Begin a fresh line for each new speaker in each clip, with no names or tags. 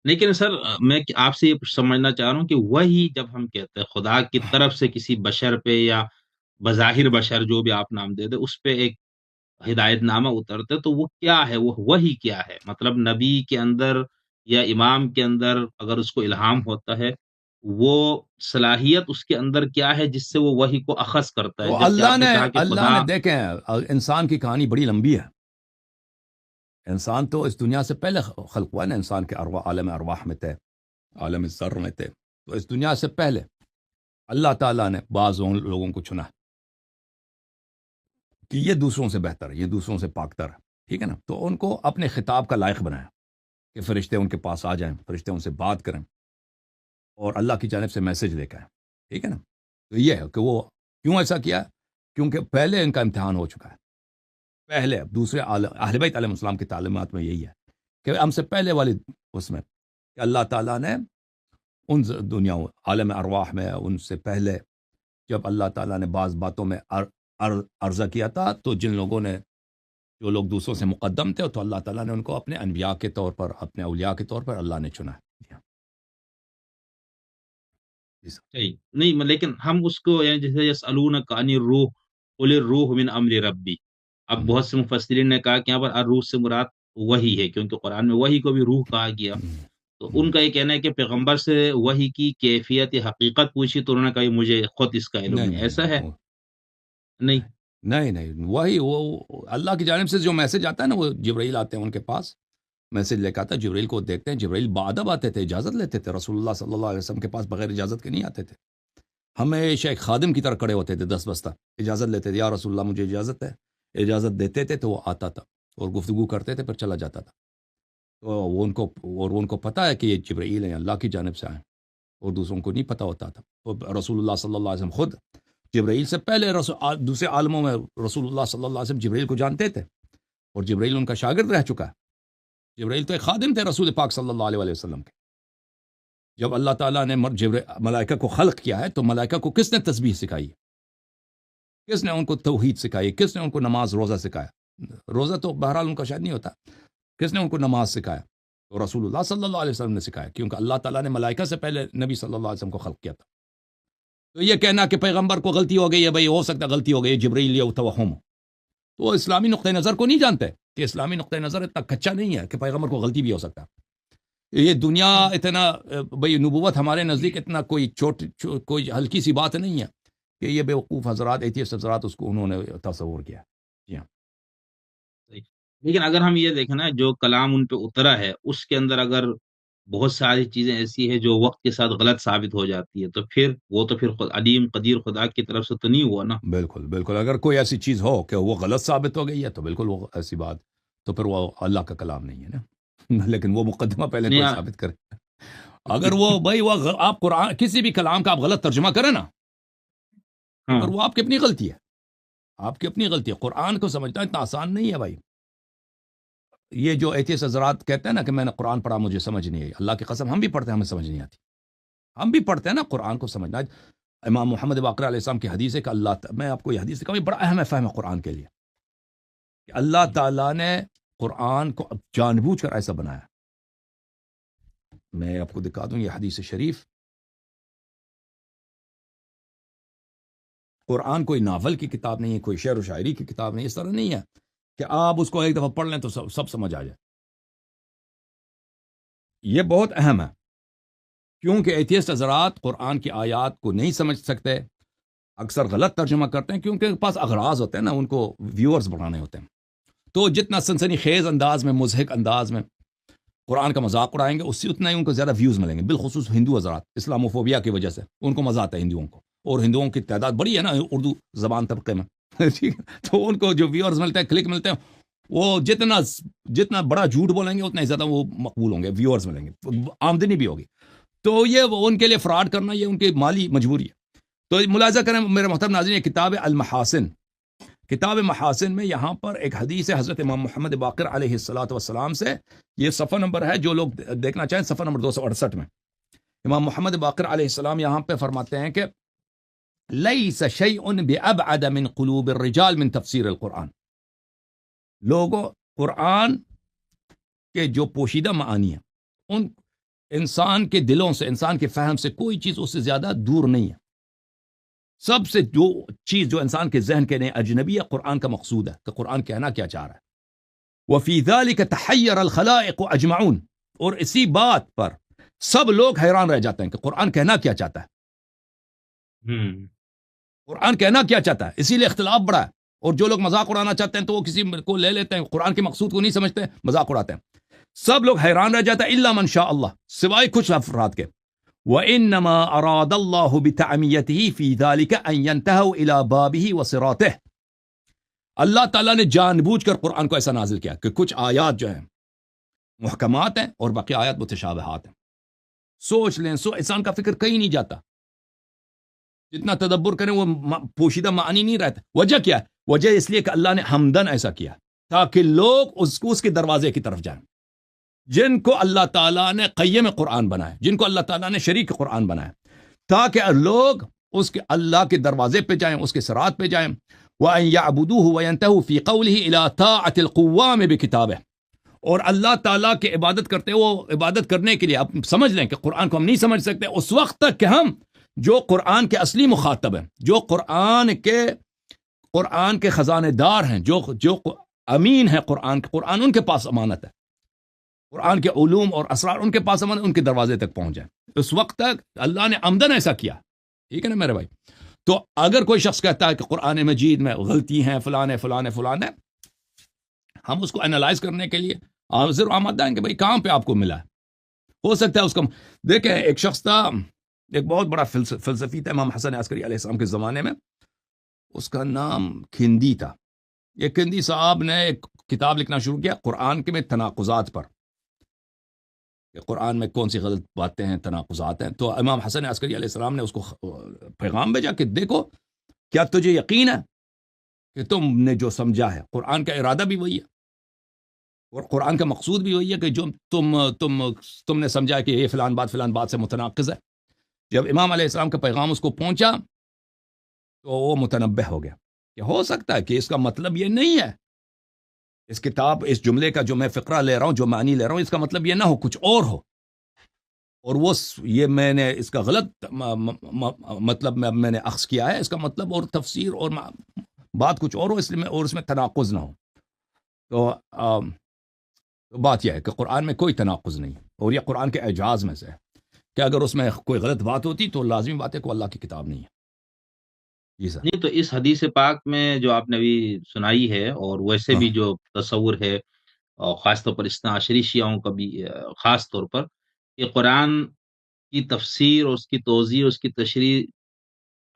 لیکن سر میں آپ سے یہ سمجھنا چاہ رہا ہوں کہ وہی جب ہم کہتے ہیں خدا کی طرف سے کسی بشر پہ یا بظاہر بشر جو بھی آپ نام دے دے اس پہ ایک ہدایت نامہ اترتے تو وہ کیا ہے، وہ وہی کیا ہے؟ مطلب نبی کے اندر یا امام کے اندر اگر اس کو الہام ہوتا ہے، وہ صلاحیت اس کے اندر کیا ہے جس سے وہ وہی کو اخذ کرتا ہے؟
تو
جبکہ آپ نے کہا کہ
اللہ
خدا
نے دیکھیں، انسان کی کہانی بڑی لمبی ہے. انسان تو اس دنیا سے پہلے خلق ہوا ہے نا. انسان کے ارواح عالم ارواح میں تھے، عالم ذر میں تھے. تو اس دنیا سے پہلے اللہ تعالیٰ نے بعض ان لوگوں کو چنا کہ یہ دوسروں سے بہتر ہے، یہ دوسروں سے پاکتر ہے. ٹھیک ہے نا. تو ان کو اپنے خطاب کا لائق بنایا کہ فرشتے ان کے پاس آ جائیں، فرشتے ان سے بات کریں اور اللہ کی جانب سے میسج لے کے آئیں. ٹھیک ہے نا. تو یہ ہے کہ وہ کیوں ایسا کیا؟ کیونکہ پہلے ان کا امتحان ہو چکا ہے. پہلے دوسرے اہل بیت علیہ السلام کی تعلیمات میں یہی ہے کہ ہم سے پہلے والی اس میں کہ اللہ تعالیٰ نے ان دنیاؤں عالم ارواح میں ان سے پہلے جب اللہ تعالیٰ نے بعض باتوں میں عرضہ کیا تھا تو جن لوگوں نے جو لوگ دوسروں سے مقدم تھے تو اللہ تعالیٰ نے ان کو اپنے انبیاء کے طور پر، اپنے اولیاء کے طور پر اللہ نے چنا. جی ہاں. جی سر.
صحیح نہیں، لیکن ہم اس کو یعنی جیسے یسألونک عن الروح قل الروح من امر ربی. اب
ہم،
بہت سے مفسرین نے کہا کہ یہاں پر الروح سے مراد وہی ہے، کیونکہ قرآن میں وہی کو بھی روح کہا گیا.
ہم،
تو
ہم.
ان کا یہ کہنا ہے کہ پیغمبر سے وہی کی کیفیت یا حقیقت پوچھی تو انہوں نے کہا کہ مجھے خود اس کا علم
نہیں
نہیں.
نہیں
ایسا ہے؟
نہیں
نہیں.
نہیں نہیں، وہی وہ اللہ کی جانب سے جو میسج آتا ہے نا، وہ جبرائیل آتے ہیں ان کے پاس، میسج لے کے آتا ہے. جبرائیل کو دیکھتے ہیں، جبرائیل بادب آتے تھے، اجازت لیتے تھے. رسول اللہ صلی اللہ علیہ وسلم کے پاس بغیر اجازت کے نہیں آتے تھے. ہمیشہ ایک خادم کی طرح کھڑے ہوتے تھے، 10 بستہ اجازت لیتے تھے. یا رسول اللہ مجھے اجازت ہے. اجازت دیتے تھے تو وہ آتا تھا اور گفتگو کرتے تھے، پھر چلا جاتا تھا. تو وہ ان کو پتہ ہے کہ یہ جبرائیل ہیں، اللہ کی جانب سے آئے، اور دوسروں کو نہیں پتہ ہوتا تھا. تو رسول اللہ صلی اللہ علیہ وسلم خود جبرائیل سے پہلے دوسرے عالموں میں رسول اللہ صلی اللہ علیہ وسلم جبرائیل کو جانتے تھے، اور جبرائیل ان کا شاگرد رہ چکا ہے. جبرائیل تو ایک خادم تھے رسول پاک صلی اللہ علیہ وسلم کے. جب اللہ تعالیٰ نے ملائکہ کو خلق کیا ہے تو ملائکہ کو کس نے تسبیح سکھائی؟ کس نے ان کو توحید سکھائی؟ کس نے ان کو نماز روزہ سکھایا؟ روزہ تو بہرحال ان کا شاید نہیں ہوتا. کس نے ان کو نماز سکھایا؟ تو رسول اللہ صلی اللہ علیہ وسلم نے سکھایا، کیونکہ اللہ تعالیٰ نے ملائکہ سے پہلے نبی صلی اللہ علیہ وسلم کو خلق کیا تھا. تو یہ کہنا کہ پیغمبر کو غلطی ہو گئی ہے، بھائی ہو سکتا ہے غلطی ہو گئی، جبرائیل یا توہم، تو وہ اسلامی نقطۂ نظر کو نہیں جانتے کہ اسلامی نقطۂ نظر اتنا کچا نہیں ہے کہ پیغمبر کو غلطی بھی ہو سکتا. یہ دنیا اتنا، بھئی نبوت ہمارے نزدیک اتنا کوئی ہلکی سی بات نہیں ہے کہ یہ بیوقوف حضرات، ایتھیسٹ حضرات اس کو انہوں نے تصور کیا. جی ہاں.
صحیح. لیکن اگر ہم یہ دیکھیں نا، جو کلام ان پہ اترا ہے اس کے اندر اگر بہت ساری چیزیں ایسی ہیں جو وقت کے ساتھ غلط ثابت ہو جاتی ہے، تو پھر وہ تو پھر علیم قدیر خدا کی طرف سے تو نہیں ہوا نا.
بالکل بالکل، اگر کوئی ایسی چیز ہو کہ وہ غلط ثابت ہو گئی ہے تو بالکل وہ ایسی بات، تو پھر وہ اللہ کا کلام نہیں ہے نا. لیکن وہ مقدمہ پہلے
نہیں
کوئی ثابت کرے. اگر وہ بھائی آپ قرآن کسی بھی کلام کا آپ غلط ترجمہ کریں نا، تو
ہاں.
پھر وہ آپ کی اپنی غلطی ہے. آپ کی اپنی غلطی ہے. قرآن کو سمجھنا اتنا آسان نہیں ہے بھائی. یہ جو ایتھیسٹ حضرات کہتے ہیں نا کہ میں نے قرآن پڑھا مجھے سمجھ نہیں آئی، اللہ کی قسم ہم بھی پڑھتے ہیں ہمیں سمجھ نہیں آتی. ہم بھی پڑھتے ہیں نا قرآن کو سمجھنا. امام محمد باقر علیہ السلام کی حدیث ہے کہ میں آپ کو یہ حدیث دکھاؤں، یہ بڑا اہم ہے فہم قرآن کے لیے، کہ اللہ تعالیٰ نے قرآن کو جان بوجھ کر ایسا بنایا. میں آپ کو دکھا دوں یہ حدیث شریف. قرآن کوئی ناول کی کتاب نہیں ہے، کوئی شعر و شاعری کی کتاب نہیں. اس طرح نہیں ہے کہ آپ اس کو ایک دفعہ پڑھ لیں تو سب سمجھ آ جائے. یہ بہت اہم ہے، کیونکہ ایتھیسٹ حضرات قرآن کی آیات کو نہیں سمجھ سکتے، اکثر غلط ترجمہ کرتے ہیں، کیونکہ ان کے پاس اغراض ہوتے ہیں نا، ان کو ویورز بڑھانے ہوتے ہیں. تو جتنا سنسنی خیز انداز میں، مضحک انداز میں قرآن کا مذاق اڑائیں گے، اس سے اتنا ہی ان کو زیادہ ویوز ملیں گے. بالخصوص ہندو حضرات اسلاموفوبیا کی وجہ سے ان کو مزہ آتا ہے ہندوؤں کو، اور ہندوؤں کی تعداد بڑی ہے نا اردو زبان طبقے میں. ٹھیک ہے؟ تو ان کو جو ویورز ملتے ہیں، کلک ملتے ہیں، وہ جتنا بڑا جھوٹ بولیں گے اتنا ہی زیادہ وہ مقبول ہوں گے، ویورز ملیں گے، آمدنی بھی ہوگی. تو یہ ان کے لیے فراڈ کرنا یہ ان کی مالی مجبوری ہے. تو ملاحظہ کریں میرے محترم ناظرین، یہ کتاب المحاسن، کتاب محاسن میں یہاں پر ایک حدیث ہے حضرت امام محمد باقر علیہ الصلوۃ والسلام سے. یہ صفحہ نمبر ہے، جو لوگ دیکھنا چاہیں صفحہ نمبر 268 میں. امام محمد باقر علیہ السلام یہاں پہ فرماتے ہیں کہ لیس شیء بأبعد من قلوب الرجال من تفسیر القرآن. لوگوں، قرآن کے جو پوشیدہ معانی ہیں، ان انسان کے دلوں سے، انسان کے فہم سے کوئی چیز اس سے زیادہ دور نہیں ہے. سب سے جو چیز جو انسان کے ذہن کے لیے اجنبی ہے، قرآن کا مقصود ہے کہ قرآن کہنا کیا چاہ رہا ہے. وفی ذلك تحیر الخلائق اجمعون، اور اسی بات پر سب لوگ حیران رہ جاتے ہیں کہ قرآن کہنا کیا چاہتا ہے. قرآن کہنا کیا چاہتا ہے، اسی لیے اختلاف بڑا ہے. اور جو لوگ مذاق اڑانا چاہتے ہیں تو وہ کسی کو لے لیتے ہیں، قرآن کے مقصود کو نہیں سمجھتے، مذاق اڑاتے ہیں. سب لوگ حیران رہ جاتا ہے الا من شاء اللہ، سوائے کچھ افراد کے. وَإِنَّمَا أَرَادَ اللَّهُ بِتَعْمِيَتِهِ فِي ذَلِكَ أَن يَنْتَهُوا إِلَى بَابِهِ وَصِرَاطِهِ. اللہ تعالیٰ نے جان بوجھ کر قرآن کو ایسا نازل کیا کہ کچھ آیات جو ہیں محکمات ہیں اور باقی آیات متشابہات ہیں. سوچ لیں، انسان کا فکر کہیں نہیں جاتا، جتنا تدبر کریں وہ پوشیدہ معنی نہیں رہتا. وجہ کیا ہے؟ وجہ اس لیے کہ اللہ نے حمدن ایسا کیا تاکہ لوگ اس کے دروازے کی طرف جائیں. جن کو اللہ تعالیٰ نے قیم قرآن بنائے، جن کو اللہ تعالیٰ نے شریک قرآن بنائے، تاکہ لوگ اس کے اللہ کے دروازے پہ جائیں، اس کے صراط پہ جائیں. وَأَن يَعْبُدُوهُ وَيَنْتَهُوا فِي قَوْلِهِ إِلَىٰ طَاعَةِ الْقُوَّامِ بِكِتَابِهِ. اور اللہ تعالیٰ کی عبادت کرتے وہ عبادت کرنے کے لیے، اب سمجھ لیں کہ قرآن کو ہم نہیں سمجھ سکتے اس وقت تک کہ ہم جو قرآن کے اصلی مخاطب ہیں، جو قرآن کے خزانے دار ہیں، جو امین ہے قرآن ان کے پاس امانت ہے، قرآن کے علوم اور اسرار ان کے پاس امانت، ان کے دروازے تک پہنچ جائیں. اس وقت تک اللہ نے عمدن ایسا کیا. ٹھیک ہے نا میرے بھائی؟ تو اگر کوئی شخص کہتا ہے کہ قرآن مجید میں غلطی ہیں، فلاں ہے، ہم اس کو انالائز کرنے کے لیے حاضر آمادہ ہیں کہ بھائی کہاں پہ آپ کو ملا ہے. ہو سکتا ہے اس کا، دیکھیں ایک شخص تھا، ایک بہت بڑا فلسفی تھا امام حسن عسکری علیہ السلام کے زمانے میں، اس کا نام کھندی تھا. یہ کھندی صاحب نے ایک کتاب لکھنا شروع کیا قرآن کے میں تناقضات پر، کہ قرآن میں کون سی غلط باتیں ہیں، تناقضات ہیں. تو امام حسن عسکری علیہ السلام نے اس کو پیغام بھیجا کہ دیکھو، کیا تجھے یقین ہے کہ تم نے جو سمجھا ہے قرآن کا ارادہ بھی وہی ہے اور قرآن کا مقصود بھی وہی ہے، کہ جو تم نے سمجھا کہ یہ فلان بات سے متناقض ہے. جب امام علیہ السلام کا پیغام اس کو پہنچا تو وہ متنبہ ہو گیا کہ ہو سکتا ہے کہ اس کا مطلب یہ نہیں ہے، اس جملے کا جو میں فقرہ لے رہا ہوں، جو معنی لے رہا ہوں، اس کا مطلب یہ نہ ہو، کچھ اور ہو، اور یہ میں نے اس کا غلط مطلب میں نے اخذ کیا ہے، اس کا مطلب اور تفسیر اور بات کچھ اور ہو، اس لیے اور اس میں تناقض نہ ہو. تو بات یہ ہے کہ قرآن میں کوئی تناقض نہیں، اور یہ قرآن کے اعجاز میں سے ہے کہ اگر اس میں کوئی غلط بات ہوتی تو لازمی بات ہے کہ اللہ کی کتاب نہیں ہے. جی سر.
نہیں تو اس حدیث پاک میں جو آپ نے ابھی سنائی ہے، اور ویسے
ہاں
بھی جو تصور ہے، اور خاص طور پر اثنا عشری شیعوں کا بھی خاص طور پر، کہ قرآن کی تفسیر اور اس کی توضیح اور اس کی تشریح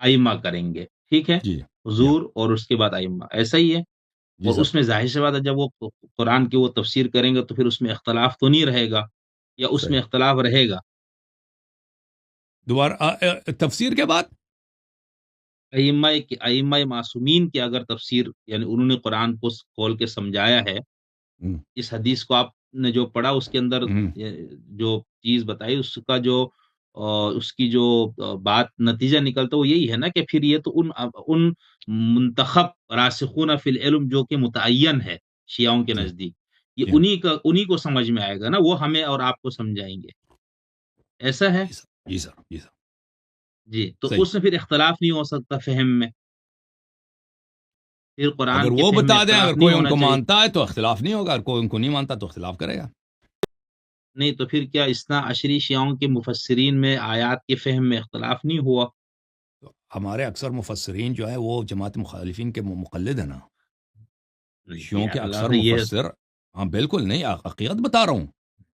ائمہ کریں گے. ٹھیک ہے،
جی جی
حضور اور اس کے بعد ائمہ، ایسا ہی ہے.
جی
اور
سر.
اس میں ظاہر سی بات ہے جب وہ قرآن کی وہ تفسیر کریں گے تو پھر اس میں اختلاف تو نہیں رہے گا، یا اس میں
صحیح.
اختلاف رہے گا.
دوبارہ تفسیر کے بعد
ائمہ معصومین کی اگر تفسیر، یعنی انہوں نے قرآن کو کھول کے سمجھایا ہے،
ہم،
اس حدیث کو آپ نے جو پڑھا اس کے اندر
ہم،
جو چیز بتائی، اس کا جو اس کی جو بات نتیجہ نکلتا وہ یہی ہے نا کہ پھر یہ تو ان منتخب راسخون فی العلم جو کہ متعین ہے شیعوں کے
جی
نزدیک، یہ
جی
انہی کو سمجھ میں آئے گا نا، وہ ہمیں اور آپ کو سمجھائیں گے. ایسا ہے.
جی سر. جی سر. جی سر.
جی، تو
صحیح.
اس میں پھر اختلاف نہیں ہو سکتا فہم میں، پھر
اگر
قرآن کے
وہ
فہم میں
بتا دیں،
اختلاف
اگر
نہیں
کوئی ان
ہونا
کو
چاہیے.
مانتا ہے تو اختلاف نہیں ہوگا، اگر کوئی ان کو نہیں مانتا تو اختلاف کرے گا.
نہیں تو پھر کیا اثنا عشری شیعوں کے مفسرین میں آیات کے فہم میں اختلاف نہیں ہوا؟
تو ہمارے اکثر مفسرین جو ہے وہ جماعت مخالفین کے مقلد ہیں نا. شیعوں کے اکثر
اللہ یہ
مفسر، ہاں بالکل نہیں، حقیقت بتا رہا ہوں.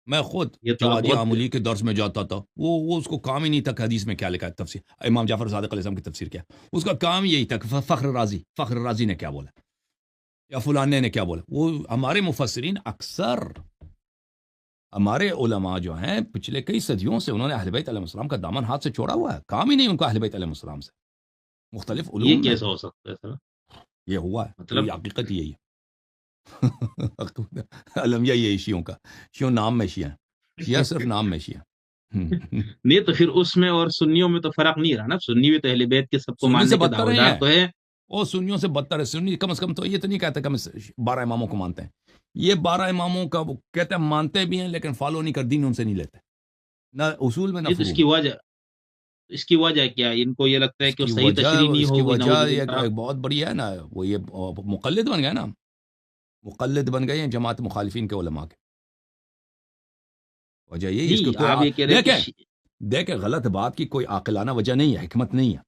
میں خود
یہ تو آپ
جوادی
بہت
عاملی کے درس میں جاتا تھا، وہ اس کو کام ہی نہیں تھا کہ حدیث میں کیا لکھا ہے، تفسیر امام جعفر صادق علیہ السلام کی تفسیر کیا، اس کا کام یہی تھا کہ فخر رازی نے کیا بولا یا فلانے نے کیا بولا. وہ ہمارے مفسرین اکثر، ہمارے علماء جو ہیں پچھلے کئی صدیوں سے انہوں نے اہل بیت علیہ السلام کا دامن ہاتھ سے چھوڑا ہوا ہے، کام ہی نہیں ان کا اہل بیت علیہ السلام سے مختلف
یہ
علوم میں.
کیسا ہو سکتا ہے سر؟
یہ ہوا ہے تو
مطلب
یہ حقیقت یہی ہے. المیہ یہی شیعوں کا، شیعوں نام میں شیعہ ہیں، شیعہ صرف نام میں شیعہ.
نہیں تو پھر اس میں اور سنیوں میں تو فرق نہیں رہا نا، سنی بھی تو اہل بیت کے سب کو
سنی سے
ماننے کے
بدتر
دعوے
نہیں
دار
ہے،
تو ہے.
وہ سنیوں سے بدتر ہے. سنی کم از کم تو یہ تو نہیں کہتے کہ ہم 12 اماموں کو مانتے ہیں، یہ 12 اماموں کا وہ کہتے ہیں مانتے بھی ہیں لیکن فالو نہیں کر، دین ان سے نہیں لیتے. نہ اصول میں نہ
یہ تو
فروع میں.
اس کی وجہ کیا ہے؟ ان کو یہ لگتا ہے کہ وہ صحیح تشریح نہیں
اس کی
ہوگی،
وجہ
نعوذ
یہ
باللہ.
ایک بہت بڑی ہے نا، وہ یہ مقلد بن گئے نا، مقلد بن گئے ہیں جماعت مخالفین کے علماء کے. وجہ یہی، اس
جی
کے کوئی
آپ یہ کہہ رہے ہیں کہ
دیکھیں غلط بات کی کوئی عاقلانہ وجہ نہیں ہے، حکمت نہیں ہے.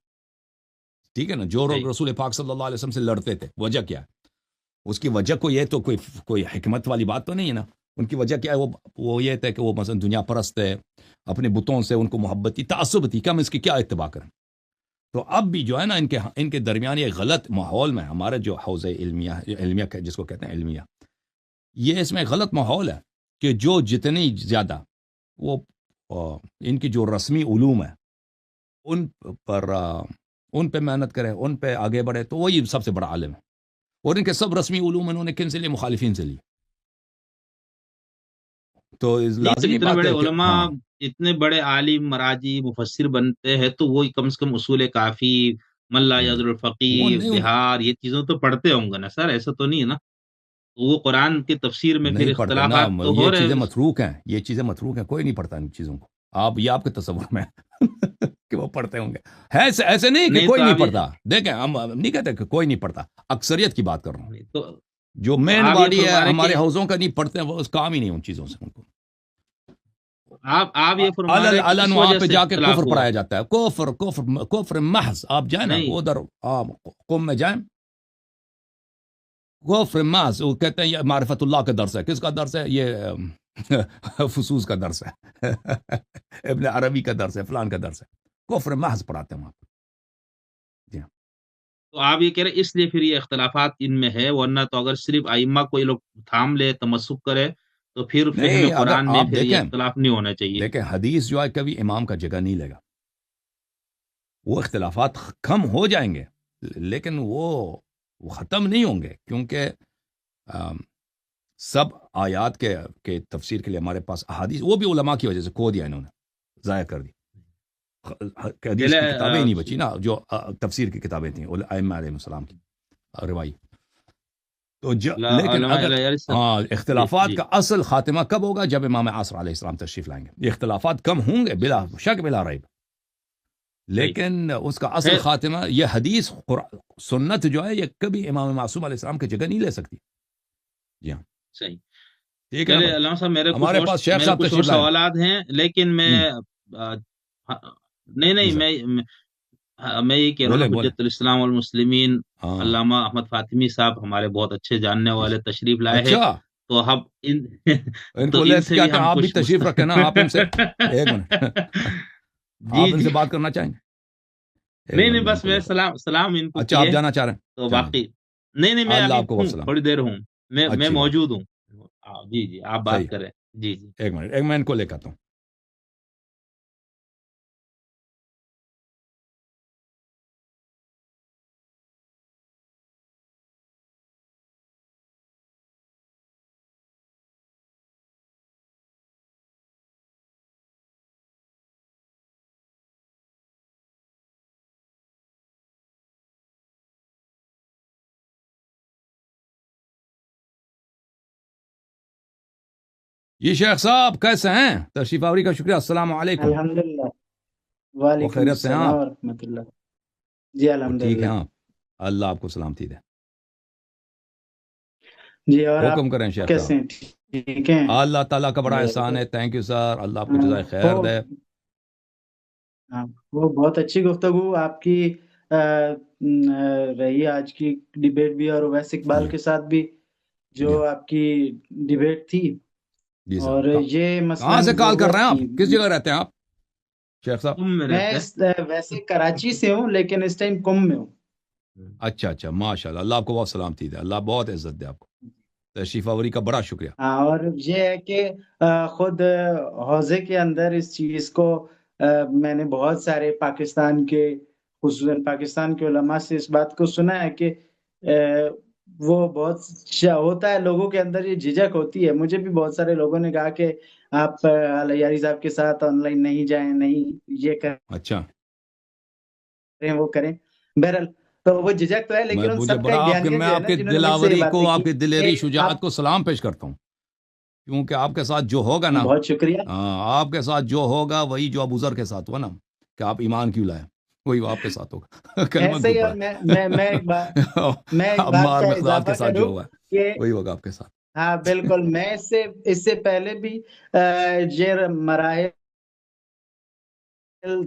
ٹھیک ہے نا، جو
صحیح.
لوگ رسول پاک صلی اللہ علیہ وسلم سے لڑتے تھے، وجہ کیا ہے؟ اس کی وجہ کو یہ تو کوئی حکمت والی بات تو نہیں ہے نا. ان کی وجہ کیا ہے؟ وہ یہ تھے کہ وہ مثلا دنیا پرست ہے، اپنے بتوں سے ان کو محبت تھی، تعصب تھی، کم اس کی کیا اتباع کریں. تو اب بھی جو ہے نا ان کے درمیان یہ غلط ماحول میں ہمارے جو حوزہ علمیہ جس کو کہتے ہیں علمیہ، یہ اس میں غلط ماحول ہے کہ جو جتنی زیادہ وہ ان کی جو رسمی علوم ہے ان پہ محنت کرے، ان پہ آگے بڑھے، تو وہی سب سے بڑا عالم ہے. اور ان کے سب رسمی علوم انہوں نے کن سے لیے؟ مخالفین سے لیے. تو
نہیں تو
لازمی
اتنے
بات
بڑے
ہے کہ
علماء،
ہاں
اتنے بڑے عالم مراجی مفسر بنتے ہیں تو وہ کم سے کم اصول کافی، ملا یاد
وہ
الفقی،
نہیں
بہار، یہ چیزوں تو پڑھتے ہوں گے نا سر، ایسا تو نہیں ہے نا. وہ قرآن کی تفسیر میں پھر
نہیں پڑھتے نا.
اختلافات تو
یہ
ہو رہے
چیزیں
ہیں.
متروک ہیں، یہ چیزیں متروک ہیں، کوئی نہیں پڑھتا ان چیزوں کو. یہ آپ کے تصور میں ہے کہ وہ پڑھتے ہوں گے. ایسے نہیں کہ
نہیں
کوئی
تو
نہیں
آپ
پڑھتا. دیکھیں ہم نہیں کہتے کہ کوئی نہیں پڑھتا، اکثریت کی بات کر رہا ہوں.
تو
جو
تو
مین
آپ یہ
باڈی ہے
فرما رہے
ہمارے
کہ
حوضوں کا نہیں پڑھتے ہیں، وہ اس کام ہی نہیں ان چیزوں سے. ان کو
آپ یہ فرما رہے ہیں کہ
علن
اس
وہاں
وجہ
پہ
سے
جا کے
اختلاف
کفر
ہوا.
پڑھایا جاتا ہے. کفر محض. آپ جائیں نا
نہیں
ادھر قم میں جائیں، کفر محض. وہ کہتے ہیں یہ معرفت اللہ کا درس ہے. کس کا درس ہے؟ یہ فصوص کا درس ہے، ابن عربی کا درس ہے، فلان کا درس ہے. کفر محض پڑھاتے ہیں وہاں پہ. جی ہاں.
تو آپ یہ کہہ رہے ہیں اس لیے پھر یہ اختلافات ان میں ہے، ورنہ تو اگر صرف ائمہ کو یہ لوگ تھام لے، تمسک کرے، تو پھر فہم
نہیں، اگر
قرآن میں
آپ
پھر یہ اختلاف نہیں ہونا چاہیے.
دیکھیں حدیث جو ہے کبھی امام کا جگہ نہیں لے گا. وہ اختلافات کم ہو جائیں گے لیکن وہ ختم نہیں ہوں گے، کیونکہ سب آیات کے تفسیر کے لیے ہمارے پاس احادیث، وہ بھی علماء کی وجہ سے کھو دیا انہوں نے، ضائع کر دی. حدیث
چلے
کی کتابیں ہی نہیں بچی نا، جو تفسیر کی کتابیں تھیں ائمہ علیہ السلام کی روای. تو لیکن
علماء
اگر
جی
اختلافات
جی
کا اصل خاتمہ کب ہوگا؟ جب امام عصر علیہ السلام تشریف لائیں گے. یہ اختلافات کم ہوں گے بلا شک بلا ریب،
صحیح.
لیکن اس کا اصل
خیر
خاتمہ یہ حدیث سنت جو ہے یہ کبھی امام معصوم علیہ السلام کی جگہ نہیں لے سکتی. جی ہاں
صحیح.
ٹھیک ہے نا
چلے
بھائی.
علامہ صاحب
ہمارے پاس شیخ صاحب
میرے کچھ اور
تشریف لائیں.
سوالات ہیں، لیکن میں
جی
نہیں
سر
میں یہ کہہ رہا ہوں نا،
بولیں بولیں.
حجت الاسلام والمسلمین
ہاں
علامہ احمد فاطمی صاحب ہمارے بہت اچھے جاننے
جی
والے
سر.
تشریف لائے ہیں.
اچھا
تو ہم
ان
تو
کو
ان
لے
سے
کیا
بھی
کہ
ہم
آپ بھی
کچھ
تشریف رکھیں نا. آپ ان سے ایک منٹ
جی
آپ ان
جی.
سے بات کرنا چاہیں گے؟ ایک
نہیں
منٹ
نہیں،
میں ان
بس
کو
میں
لے کر.
سلام ان کو
اچھا آپ
کیے.
جانا چاہ رہے ہیں؟
تو
جانے
باقی نہیں میں
اللہ
ابھی
آپ کو
ہوں،
وسلام.
تھوڑی دیر ہوں. میں
اچھی بات.
موجود ہوں. جی جی آپ
صحیح.
بات کریں. جی جی.
ایک منٹ میں ان کو لے کر آتا ہوں. جی شیخ صاحب کیسے ہیں؟ تشریف آوری کا شکریہ. السلام علیکم.
الحمدللہ.
وہ
وعلیکم
خیریت سے ہیں
السلام
آپ؟
ورحمۃ اللہ. جی
وہ ٹھیک
الحمدللہ.
ہیں آپ؟ اللہ آپ کو سلامتی دے.
جی اور آپ
حکم کریں شیخ صاحب.
کیسے ہیں؟ ٹھیک ہیں؟
اللہ تعالیٰ کا بڑا
جی
احسان ہے. Thank you sir. اللہ آپ کو جزائے
وہ
خیر دے.
وہ بہت اچھی گفتگو آپ کی رہی آج کی ڈیبیٹ بھی، اور ویس اقبال
جی
کے ساتھ بھی
جی
جو آپ کی ڈیبیٹ تھی.
جی سر.
اور یہ
کہاں
مثلاً
سے کال کر رہے
ضرورت
ہیں آپ؟
تھی.
کس جگہ رہتے ہیں آپ شیخ صاحب؟
میں
میں
رہتے ہیں.
ویسے کراچی سے ہوں لیکن اس ٹائم قم میں ہوں.
اچھا اچھا ماشاء اللہ. اللہ آپ کو بہت سلامتی دے. اللہ بہت عزت دے آپ کو. تشریف آوری کا بڑا شکریہ.
ہاں، اور یہ ہے کہ خود حوزے کے اندر اس چیز کو میں نے بہت سارے پاکستان کے، خصوصاً پاکستان کے علماء سے اس بات کو سنا ہے کہ وہ بہت ہوتا ہے لوگوں کے اندر، یہ جھجک ہوتی ہے. مجھے بھی بہت سارے لوگوں نے کہا کہ آپ یاری صاحب کے ساتھ آن لائن نہیں جائیں، نہیں یہ
اچھا
کریں وہ کریں. بہرحال تو وہ جھجک تو ہے، لیکن ان
مجھے
سب کا
بڑا
ایک بیانیہ
میں
جو ہے
آپ
نا،
کے
جنہوں نے مجھ سے یہ
دلاوری
باتیں
کو، آپ
کی
کی
کہ
دلیری
آپ
شجاعت کو سلام پیش کرتا ہوں. کیونکہ آپ کے ساتھ جو ہوگا نا،
بہت شکریہ.
آپ کے ساتھ جو ہوگا وہی جو ابو ذر کے ساتھ ہوا نا، کہ آپ ایمان کیوں لائے، وہی وہ آپ کے ساتھ ہوگا. کلمہ
ایسے
کیوں
ہی. اور
پڑھا.
میں ایک بات
عمار
کا
مقداد کے
اضافہ
ساتھ جو
کروں
ہوا
کہ
وہی ہوگا آپ کے ساتھ.
ہاں بالکل، میں اس سے پہلے بھی یہ مراحل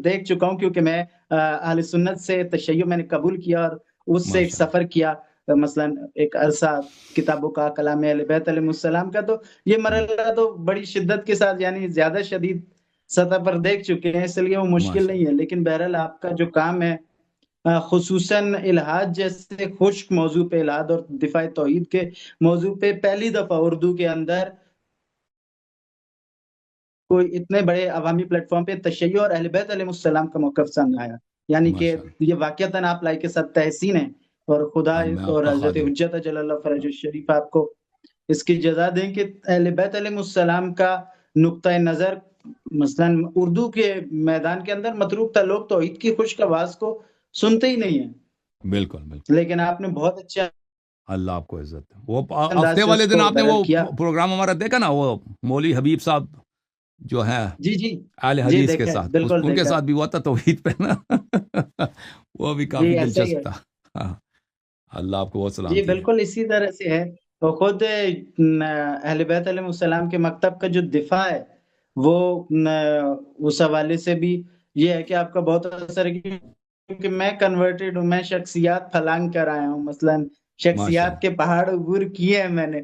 دیکھ چکا ہوں، کیونکہ میں اہل سنت سے تشیع میں نے قبول کیا اور اس سے ایک
ماشاء اللہ.
سفر کیا، مثلا ایک عرصہ کتابوں کا، کلام اہل بیت علیہ السلام کا. تو یہ مرحلہ تو بڑی شدت کے ساتھ، یعنی زیادہ شدید سطح پر دیکھ چکے ہیں، اس لیے وہ مشکل
ماشاء
نہیں ہے. لیکن بہرحال آپ کا جو کام ہے، خصوصاً الحاد جیسے خشک موضوع پہ، الحاد اور دفاع توحید کے موضوع پہ پہلی دفعہ اردو کے اندر کوئی اتنے بڑے عوامی پلیٹ فارم پہ تشیع اور اہل بیت علیہ السلام کا موقف سامنے آیا، یعنی کہ
ماشاء اللہ.
یہ واقعتاً آپ لائق سب تحسین ہیں. اور خدا
میں آپ
اور
کا
حضرت
خادم.
حجت جل اللہ فرج الشریف آپ کو اس کی جزا دیں کہ اہل بیت علیہ السلام کا نقطۂ نظر مثلا اردو کے میدان کے اندر متروک تھا. لوگ توحید کی خشک آواز کو سنتے ہی نہیں ہیں،
بالکل بالکل.
لیکن آپ نے بہت اچھا
اللہ آپ کو عزت دے. وہ
انداز
ہفتے
سے
والے
اس
دن
کو
آپ نے
بیرل
وہ
کیا.
پروگرام ہمارا دیکھا نا، وہ مولوی حبیب صاحب جو ہے
جی جی
اہل
جی،
حدیث کے
دیکھا ہے،
ساتھ،
بالکل
ان کے
دیکھا ہے.
ساتھ بھی ہوا تھا توحید پہ نا. وہ بھی
جی
کافی
ایسا ہی ہے.
دلچسپ تھا. ہاں. اللہ آپ کو بہت
جی
سلامتی دے.
بالکل اسی طرح سے ہے. تو خود اہل بیت علیہ السلام کے مکتب کا جو دفاع ہے، وہ اس حوالے سے بھی یہ ہے کہ آپ کا بہت اثر ہے، کیونکہ میں کنورٹڈ ہوں، میں شخصیات پھلانگ کر آیا ہوں، مثلا
ماشاء
شخصیات
اللہ.
کے پہاڑ عبور کیے ہیں میں نے.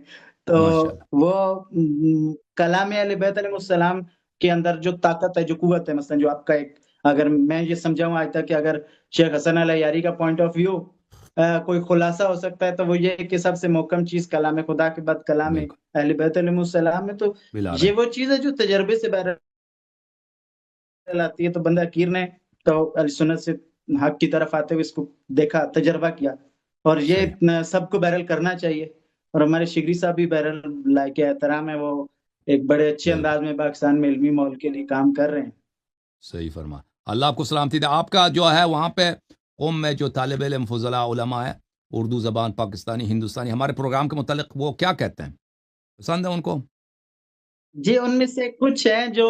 تو
ماشاء اللہ.
وہ کلام اہل بیت علیہ السلام کے اندر جو طاقت ہے، جو قوت ہے، مثلا جو آپ کا ایک، اگر میں یہ سمجھاؤں آج تک کہ اگر شیخ حسن علی یاری کا پوائنٹ آف ویو کوئی خلاصہ ہو سکتا ہے، تو وہ یہ ہے کہ سب سے محکم چیز کلام خدا کے بعد کلام
بالکل.
اہل بیت علیہ السلام ہے. تو
بلا
یہ
رہے.
وہ چیز ہے جو تجربے سے بہر آتی ہے. تو بندہ کیر نے تو اہل سنت سے حق کی طرف آتے ہوئے اس کو دیکھا، تجربہ کیا، اور
صحیح.
یہ سب کو بہرحال کرنا چاہیے. اور ہمارے شگری صاحب بھی بہرحال لائق احترام ہے، وہ ایک بڑے اچھے
بالکل
انداز میں پاکستان میں علمی ماحول کے لیے کام کر رہے ہیں.
صحیح فرما. اللہ آپ کو سلامتی دے. آپ کا جو ہے وہاں پہ قوم میں جو طالب علم فضلاء علماء ہے، اردو زبان، پاکستانی، ہندوستانی، ہمارے پروگرام کے متعلق وہ کیا کہتے ہیں؟ پسند ہے ان کو؟
جی ان میں سے کچھ ہیں جو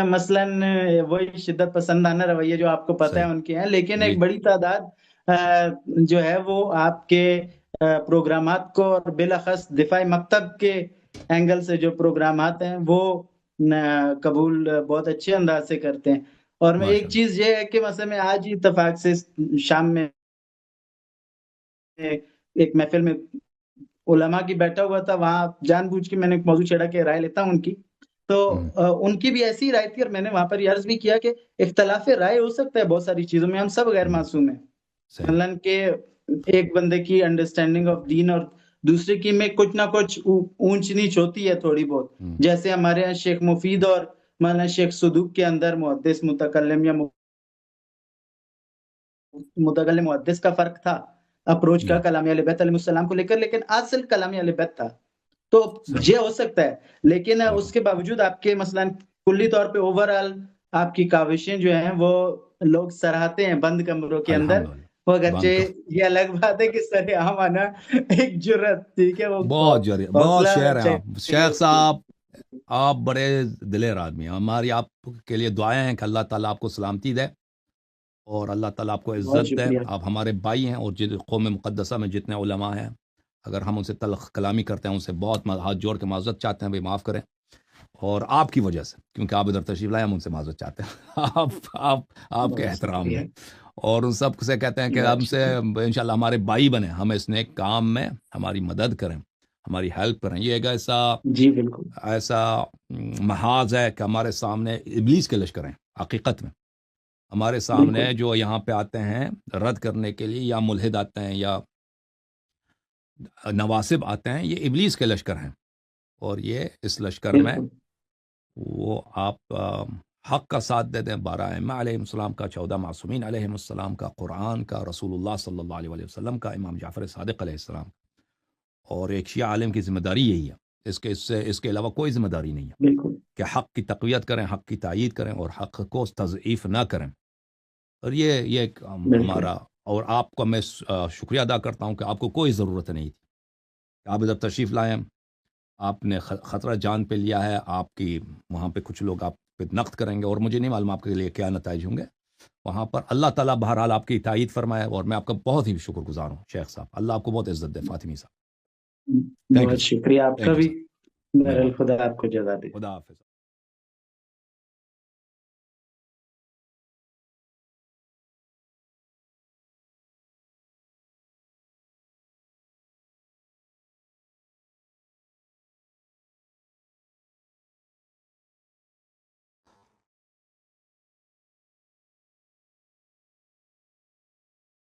مثلاً وہی شدت پسندانہ رویے جو آپ کو پتہ ہے
صحیح.
ان کے ہیں، لیکن
جی.
ایک بڑی تعداد جو ہے وہ آپ کے پروگرامات کو، اور بالاخص دفاع مکتب کے اینگل سے جو پروگرامات ہیں وہ قبول بہت اچھے انداز سے کرتے ہیں. اور میں
ماشاء
ایک
اللہ.
چیز یہ ہے کہ مثلا میں آج ہی اتفاق سے شام میں ایک محفل میں علماء کی بیٹھا ہوا تھا، وہاں جان بوجھ کے میں نے ایک موضوع چھیڑا کہ رائے لیتا ہوں ان کی. تو
ہوں.
ان کی بھی ایسی رائے تھی، اور میں نے وہاں پر یہ عرض بھی کیا کہ اختلاف رائے ہو سکتا ہے بہت ساری چیزوں میں، ہم سب غیر
ہوں.
معصوم ہیں.
صحیح.
مثلاً کہ ایک بندے کی انڈرسٹینڈنگ آف دین اور دوسرے کی میں کچھ نہ کچھ اونچ نیچ ہوتی ہے تھوڑی بہت.
ہوں.
جیسے ہمارے یہاں شیخ مفید اور مولانا شیخ صدوق کے اندر محدث متکلم یا متکلم محدث کا فرق تھا اپروچ کا
جی.
کلام اہل بیت علیہ السلام کو لے کر، لیکن اصل کلام اہل بیت تھا. تو
صحیح.
یہ ہو سکتا ہے، لیکن
بالکل.
اس کے باوجود آپ کے مثلا کلی طور پہ اوور آل آپ کی کاوشیں جو ہیں وہ لوگ سراہتے ہیں بند کمروں کے اندر.
الحمدللہ.
وہ
بند
اگرچہ
کر.
یہ الگ بات ہے کہ سر عام آنا ایک جرت، ٹھیک ہے، وہ
بہت جری، بہت
حوصلہ
شعر ہیں آپ
چاہیے
شیخ
اس کے.
صاحب. آپ بڑے دلیر آدمی ہیں. ہماری آپ کے لیے دعائیں ہیں کہ اللہ تعالیٰ آپ کو سلامتی دے اور اللہ تعالیٰ آپ کو
بہت
عزت دے.
شکریہ.
آپ ہمارے بھائی ہیں، اور قوم مقدسہ میں جتنے علماء ہیں، اگر ہم ان سے تلخ کلامی کرتے ہیں، ان سے بہت ہاتھ جوڑ کے معذرت چاہتے ہیں، بھائی معاف کریں. اور آپ کی وجہ سے، کیونکہ آپ ادھر تشریف لائے، ہم ان سے معذرت چاہتے ہیں. آپ کے
بہت
احترام
شکریہ.
میں. اور ان سب سے کہتے ہیں کہ
بہت
ہم سے
شکریہ.
انشاءاللہ ہمارے بھائی بنے، ہم اس نیک کام میں ہماری مدد کریں، ہماری ہیلپ کریں. یہ ایک
جی بالکل.
ایسا محاذ ہے کہ ہمارے سامنے ابلیس کے لشکر ہیں. حقیقت میں ہمارے سامنے
بالکل
جو یہاں پہ آتے ہیں رد کرنے کے لیے، یا ملحد آتے ہیں یا نواسب آتے ہیں، یہ ابلیس کے لشکر ہیں. اور یہ اس لشکر میں
بالکل.
وہ آپ حق کا ساتھ دے دیں. 12 ائمہ علیہ السلام کا، 14 معصومین علیہ السلام کا، قرآن کا، رسول اللہ صلی اللہ علیہ وسلم کا، امام جعفر صادق علیہ السلام. اور ایک شیعہ عالم کی ذمہ داری یہی ہے. اس کے علاوہ کوئی ذمہ داری نہیں ہے
بالکل.
کہ حق کی تقویت کریں، حق کی تائید کریں، اور حق کو تضعیف نہ کریں. اور یہ ایک
بالکل.
ہمارا، اور آپ کا میں شکریہ ادا کرتا ہوں کہ آپ کو کوئی ضرورت نہیں تھی کہ آپ ادھر تشریف لائیں. آپ نے خطرہ جان پہ لیا ہے، آپ کی وہاں پہ کچھ لوگ آپ پہ نقد کریں گے، اور مجھے نہیں معلوم آپ کے لیے کیا نتائج ہوں گے وہاں پر۔ اللہ تعالیٰ بہرحال آپ کی تائید فرمائے، اور میں آپ کا بہت ہی شکر گزار ہوں شیخ صاحب، اللہ آپ کو بہت عزت دے فاطمی صاحب۔ تھینک
بہت
یو،
شکریہ آپ کا
تھینک یو
بھی،
سر،
بہرحال
مہربانی،
خدا آپ کو جزا دے۔
خدا حافظ۔